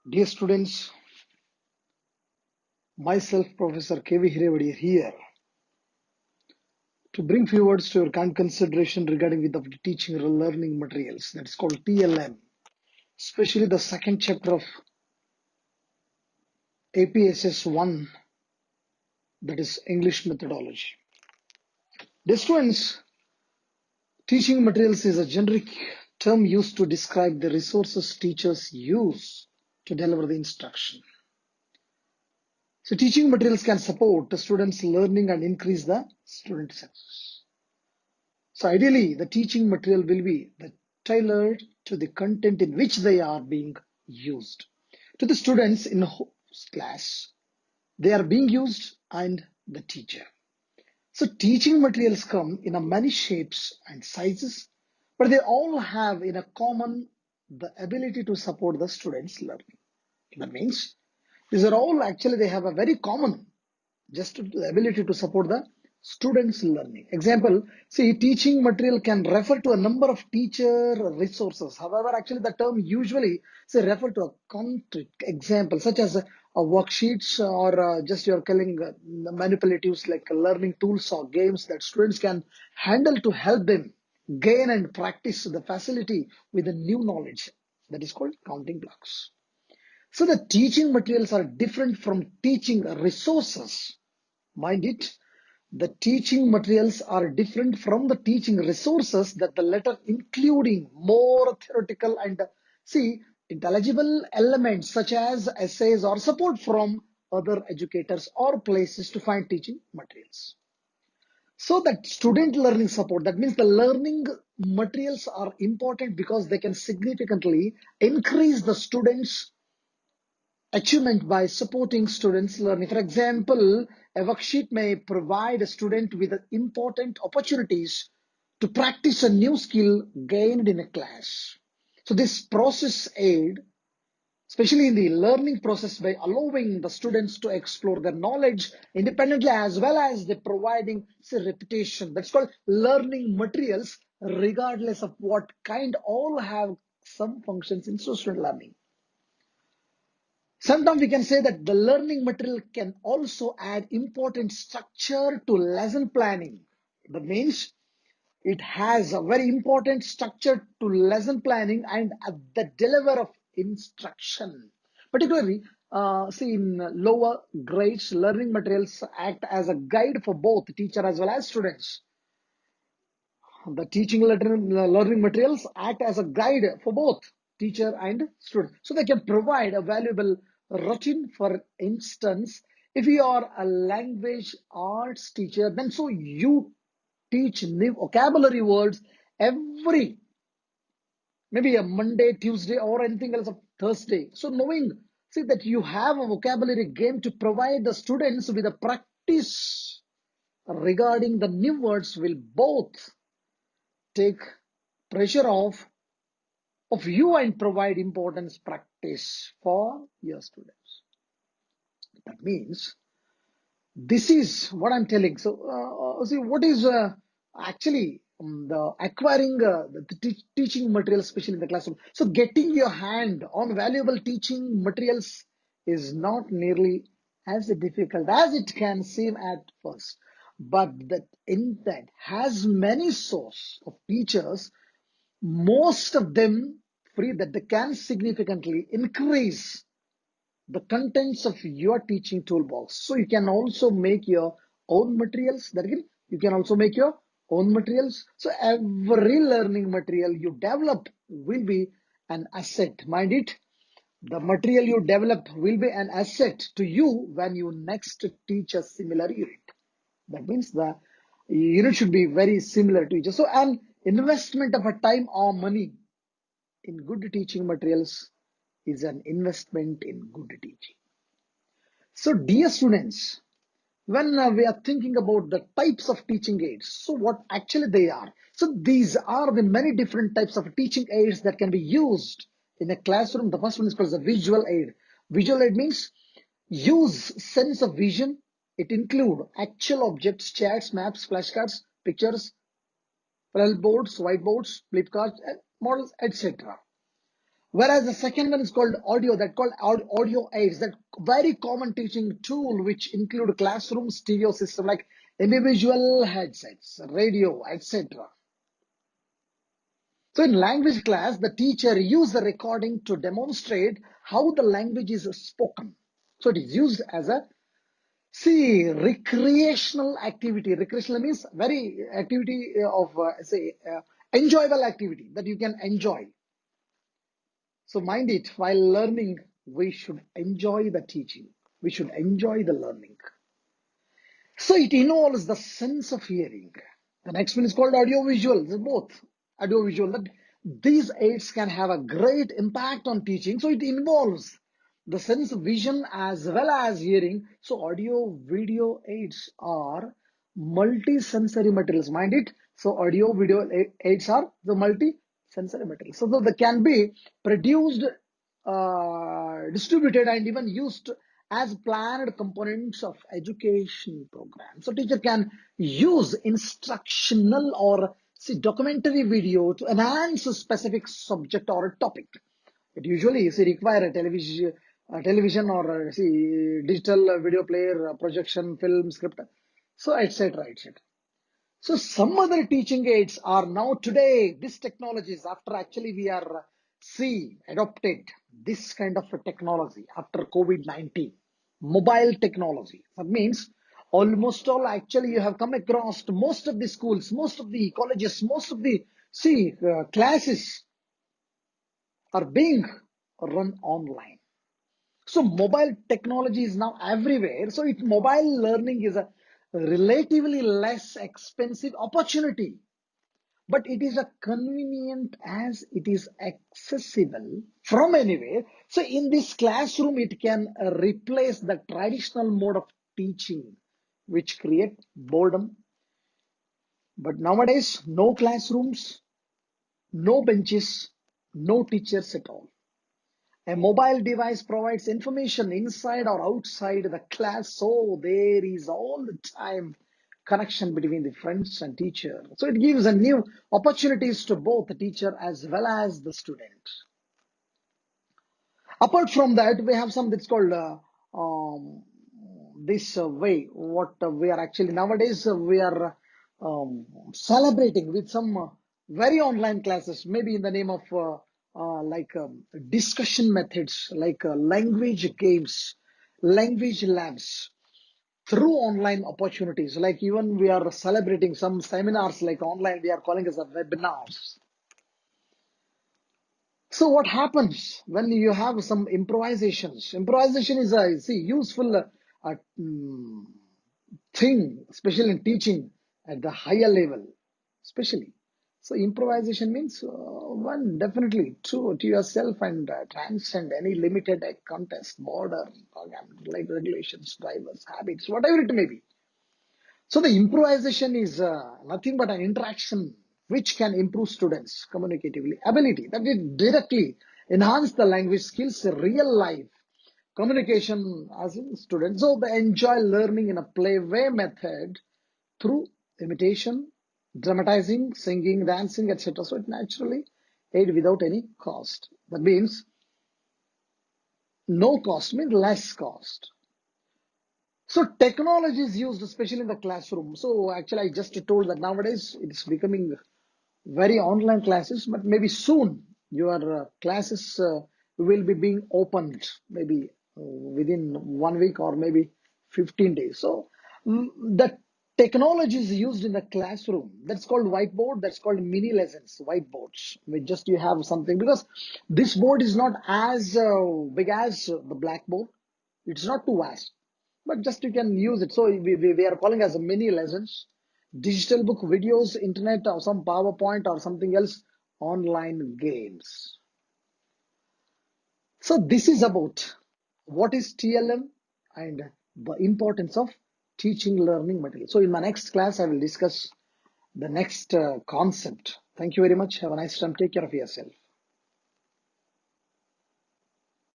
Dear students, myself Professor K.V. Hirevadi here to bring few words to your kind consideration regarding with the teaching and learning materials that is called TLM, especially the second chapter of APSS 1, that is English methodology. Dear students, teaching materials is a generic term used to describe the resources teachers use to deliver the instruction. So teaching materials can support the students' learning and increase the student success. So ideally, the teaching material will be tailored to the content in which they are being used. To the students in class, they are being used and the teacher. So teaching materials come in a many shapes and sizes, but they all have in a common the ability to support the students' learning. That means these are all actually they have a very common just the ability to support the students' learning. Example, see, teaching material can refer to a number of teacher resources. However, actually the term usually say refer to a concrete example such as worksheets or just you're calling manipulatives like learning tools or games that students can handle to help them gain and practice the facility with the new knowledge. That is called counting blocks. So the teaching materials are different from teaching resources. Mind it, the teaching materials are different from the teaching resources that the latter including more theoretical and intelligible elements such as essays or support from other educators or places to find teaching materials. So that student learning support, that means the learning materials are important because they can significantly increase the students' achievement by supporting students' learning. For example, a worksheet may provide a student with important opportunities to practice a new skill gained in a class. So this process aid, especially in the learning process by allowing the students to explore their knowledge independently as well as the providing repetition. That's called learning materials regardless of what kind, all have some functions in student learning. Sometimes we can say that the learning material can also add important structure to lesson planning. That means it has a very important structure to lesson planning and the deliver of instruction. Particularly, in lower grades, learning materials act as a guide for both teacher as well as students. The learning materials act as a guide for both teacher and student. So they can provide a valuable routine. For instance, if you are a language arts teacher, then so you teach new vocabulary words every maybe a Monday, Tuesday, or anything else of Thursday. So knowing, see that you have a vocabulary game to provide the students with a practice regarding the new words will both take pressure of you and provide importance practice for your students. That means this is what I'm telling. So see what is actually the acquiring the teaching materials, especially in the classroom. So getting your hand on valuable teaching materials is not nearly as difficult as it can seem at first, but that internet has many source of teachers, most of them free, that they can significantly increase the contents of your teaching toolbox. So you can also make your own materials. That again, you can also make your own materials. So every learning material you develop will be an asset. Mind it, the material you develop will be an asset to you when you next teach a similar unit. That means the unit should be very similar to each other. So an investment of a time or money in good teaching materials is an investment in good teaching. So dear students, when we are thinking about the types of teaching aids, so what actually they are. So these are the many different types of teaching aids that can be used in a classroom. The first one is called the visual aid. Visual aid means use sense of vision. It include actual objects, charts, maps, flashcards, pictures, parallel boards, whiteboards, flip cards, models, etc. Whereas the second one is called audio, that called audio aids, that very common teaching tool which include classroom stereo system like individual headsets, radio, etc. So in language class, the teacher use the recording to demonstrate how the language is spoken. So it is used as a recreational activity. Recreational means very activity of enjoyable activity that you can enjoy. So mind it, while learning, we should enjoy the teaching. We should enjoy the learning. So it involves the sense of hearing. The next one is called audiovisual. They're both audiovisual. That these aids can have a great impact on teaching. So it involves the sense of vision as well as hearing. So audio video aids are multi-sensory materials. Mind it. So audio video aids are the multi-sensory materials. So they can be produced, distributed, and even used as planned components of education programs. So teacher can use instructional or documentary video to enhance a specific subject or a topic. It usually require a television or digital video player, projection, film, script, so etc. etc. So some other teaching aids are now today, these technologies, after actually we are adopted this kind of a technology after COVID-19, mobile technology. That means almost all actually you have come across most of the schools, most of the colleges, most of the classes are being run online. So mobile technology is now everywhere. So mobile learning is a relatively less expensive opportunity, but it is a convenient as it is accessible from anywhere. So in this classroom, it can replace the traditional mode of teaching, which create boredom. But nowadays, no classrooms, no benches, no teachers at all. A mobile device provides information inside or outside the class, so there is all the time connection between the friends and teacher. So it gives a new opportunities to both the teacher as well as the student. Apart from that, we have some that's called this way. What we are actually nowadays we are celebrating with some very online classes, maybe in the name of discussion methods, like language games, language labs through online opportunities. Like even we are celebrating some seminars like online. We are calling as a webinars. So what happens when you have some improvisations? Improvisation is a useful mm, thing, especially in teaching at the higher level, especially. So improvisation means one definitely true to yourself and transcend any limited context, border, program, like regulations, drivers, habits, whatever it may be. So the improvisation is nothing but an interaction which can improve students' communicatively ability. That will directly enhance the language skills, real life communication as in students. So they enjoy learning in a play way method through imitation, dramatizing, singing, dancing, etc. So it naturally aid without any cost. That means no cost means less cost. So technology is used especially in the classroom. So actually I just told that nowadays it's becoming very online classes, but maybe soon your classes will be being opened maybe within 1 week or maybe 15 days. So the technology is used in the classroom. That's called whiteboard. That's called mini lessons, whiteboards. With just you have something because this board is not as big as the blackboard. It's not too vast, but just you can use it. So we are calling as a mini lessons, digital book, videos, internet, or some PowerPoint or something else, online games. So this is about what is TLM and the importance of teaching learning material. So in my next class, I will discuss the next concept. Thank you very much. Have a nice time. Take care of yourself.